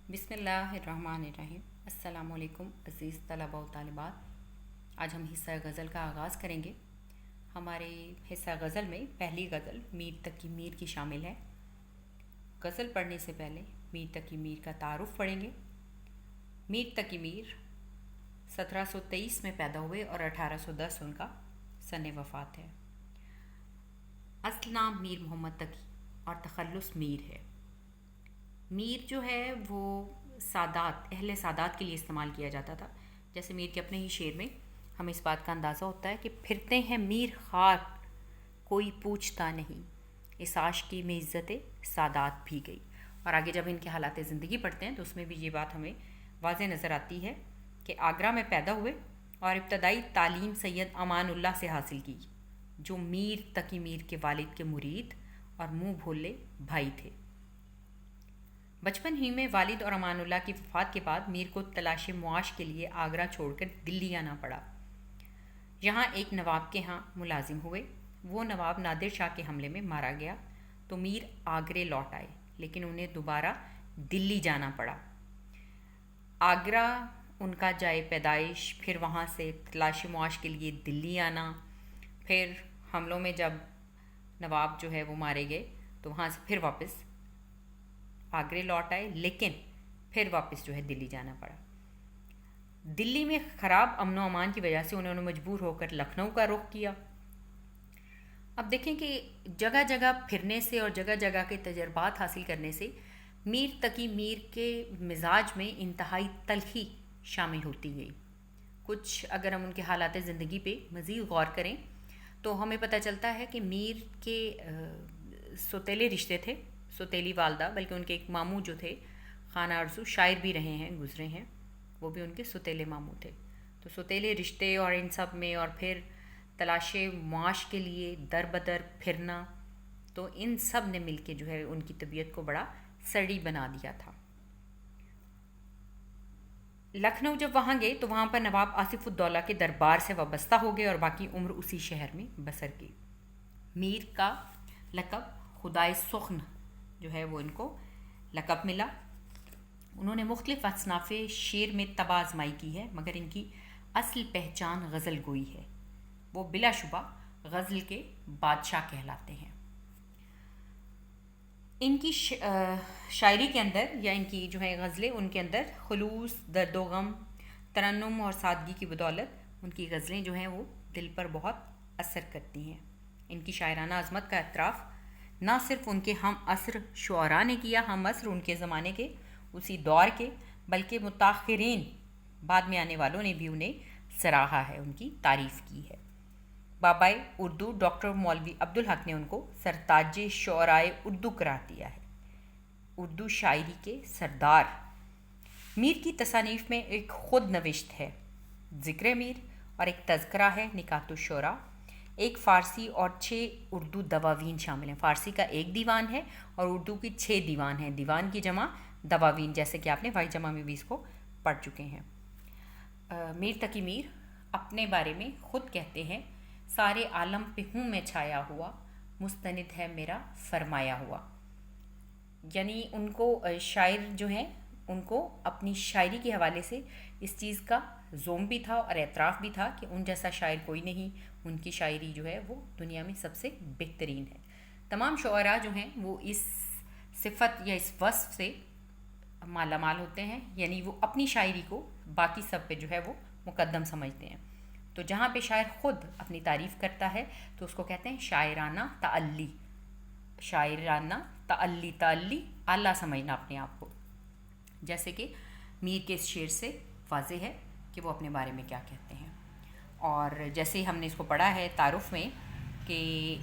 بسم اللہ الرحمن الرحیم۔ السلام علیکم عزیز طلباء و طالبات۔ آج ہم حصہ غزل کا آغاز کریں گے۔ ہمارے حصہ غزل میں پہلی غزل میر تقی میر کی شامل ہے۔ غزل پڑھنے سے پہلے میر تقی میر کا تعارف پڑھیں گے۔ میر تقی میر 1723 میں پیدا ہوئے اور 1810 ان کا سن وفات ہے۔ اصل نام میر محمد تقی اور تخلص میر ہے۔ میر جو ہے وہ اہل سادات کے لیے استعمال کیا جاتا تھا۔ جیسے میر کے اپنے ہی شعر میں ہمیں اس بات کا اندازہ ہوتا ہے کہ پھرتے ہیں میر خاک کوئی پوچھتا نہیں، اس عاشقی میں عزت سادات بھی گئی۔ اور آگے جب ان کے حالات زندگی پڑھتے ہیں تو اس میں بھی یہ بات ہمیں واضح نظر آتی ہے کہ آگرہ میں پیدا ہوئے اور ابتدائی تعلیم سید امان اللہ سے حاصل کی، جو میر تقی میر کے والد کے مرید اور منہ بھولے بھائی تھے۔ بچپن ہی میں والد اور امان اللہ کی وفات کے بعد میر کو تلاش معاش کے لیے آگرہ چھوڑ کر دلی آنا پڑا۔ یہاں ایک نواب کے ہاں ملازم ہوئے۔ وہ نواب نادر شاہ کے حملے میں مارا گیا تو میر آگرے لوٹ آئے، لیکن انہیں دوبارہ دلی جانا پڑا۔ آگرہ ان کا جائے پیدائش، پھر وہاں سے تلاش معاش کے لیے دلی آنا، پھر حملوں میں جب نواب جو ہے وہ مارے گئے تو وہاں سے پھر واپس آگرے لوٹ آئے، لیکن پھر واپس جو ہے دلی جانا پڑا۔ دلی میں خراب امن و امان کی وجہ سے انہوں نے مجبور ہو کر لکھنؤ کا رخ کیا۔ اب دیکھیں کہ جگہ جگہ پھرنے سے اور جگہ جگہ کے تجربات حاصل کرنے سے میر تقی میر کے مزاج میں انتہائی تلخی شامل ہوتی گئی۔ کچھ اگر ہم ان کے حالات زندگی پہ مزید غور کریں تو ہمیں پتہ چلتا ہے کہ میر کے سوتیلے رشتے تھے، سوتیلی والدہ، بلکہ ان کے ایک ماموں جو تھے خانہ ارزو شاعر بھی رہے ہیں، گزرے ہیں، وہ بھی ان کے سوتیلے ماموں تھے۔ تو سوتیلے رشتے اور ان سب میں اور پھر تلاش معاش کے لیے در بدر پھرنا، تو ان سب نے مل کے جو ہے ان کی طبیعت کو بڑا سڑی بنا دیا تھا۔ لکھنؤ جب وہاں گئے تو وہاں پر نواب آصف الدولہ کے دربار سے وابستہ ہو گئے اور باقی عمر اسی شہر میں بسر کی۔ میر کا لقب خدائے سخن جو ہے وہ ان کو لقب ملا۔ انہوں نے مختلف اصناف شعر میں طبع آزمائی کی ہے، مگر ان کی اصل پہچان غزل گوئی ہے۔ وہ بلا شبہ غزل کے بادشاہ کہلاتے ہیں۔ ان کی شاعری کے اندر یا ان کی جو ہے غزلیں، ان کے اندر خلوص، درد و غم، ترنم اور سادگی کی بدولت ان کی غزلیں جو ہیں وہ دل پر بہت اثر کرتی ہیں۔ ان کی شاعرانہ عظمت کا اعتراف نہ صرف ان کے ہم عصر شعراء نے کیا، ہم عصر ان کے زمانے کے اسی دور کے، بلکہ متاخرین بعد میں آنے والوں نے بھی انہیں سراہا ہے، ان کی تعریف کی ہے۔ بابائے اردو ڈاکٹر مولوی عبدالحق نے ان کو سرتاج شعرائے اردو قرار دیا ہے، اردو شاعری کے سردار۔ میر کی تصانیف میں ایک خود نوشت ہے ذکر میر اور ایک تذکرہ ہے نکات الشعراء۔ ایک فارسی اور 6 اردو دواوین شامل ہیں۔ فارسی کا ایک دیوان ہے اور اردو کی 6 دیوان ہیں۔ دیوان کی جمع دواوین، جیسے کہ آپ نے واحد جمع میں بھی اس کو پڑھ چکے ہیں۔ میر تقی میر اپنے بارے میں خود کہتے ہیں، سارے عالم پہ ہوں میں چھایا ہوا، مستند ہے میرا فرمایا ہوا۔ یعنی ان کو شاعر جو ہیں ان کو اپنی شاعری کے حوالے سے اس چیز کا زوم بھی تھا اور اعتراف بھی تھا کہ ان جیسا شاعر کوئی نہیں، ان کی شاعری جو ہے وہ دنیا میں سب سے بہترین ہے۔ تمام شعراء جو ہیں وہ اس صفت یا اس وصف سے مالا مال ہوتے ہیں، یعنی وہ اپنی شاعری کو باقی سب پہ جو ہے وہ مقدم سمجھتے ہیں۔ تو جہاں پہ شاعر خود اپنی تعریف کرتا ہے تو اس کو کہتے ہیں شاعرانہ تعلی، شاعرانہ تعلی، تعلی اعلیٰ سمجھنا اپنے آپ کو۔ جیسے کہ میر کے اس شعر سے واضح ہے کہ وہ اپنے بارے میں کیا کہتے ہیں۔ اور جیسے ہم نے اس کو پڑھا ہے تعارف میں کہ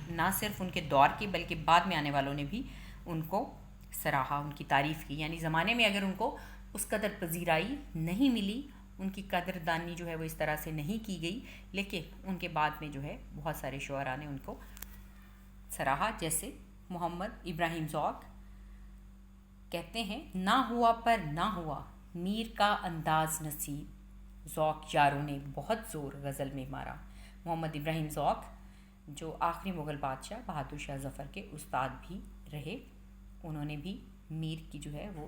نہ صرف ان کے دور کے بلکہ بعد میں آنے والوں نے بھی ان کو سراہا، ان کی تعریف کی، یعنی زمانے میں اگر ان کو اس قدر پذیرائی نہیں ملی، ان کی قدر دانی جو ہے وہ اس طرح سے نہیں کی گئی، لیکن ان کے بعد میں جو ہے بہت سارے شعراء نے ان کو سراہا۔ جیسے محمد ابراہیم ذوق کہتے ہیں، نہ ہوا پر نہ ہوا میر کا انداز نصیب، ذوق یاروں نے بہت زور غزل میں مارا۔ محمد ابراہیم ذوق جو آخری مغل بادشاہ بہادر شاہ ظفر کے استاد بھی رہے، انہوں نے بھی میر کی جو ہے وہ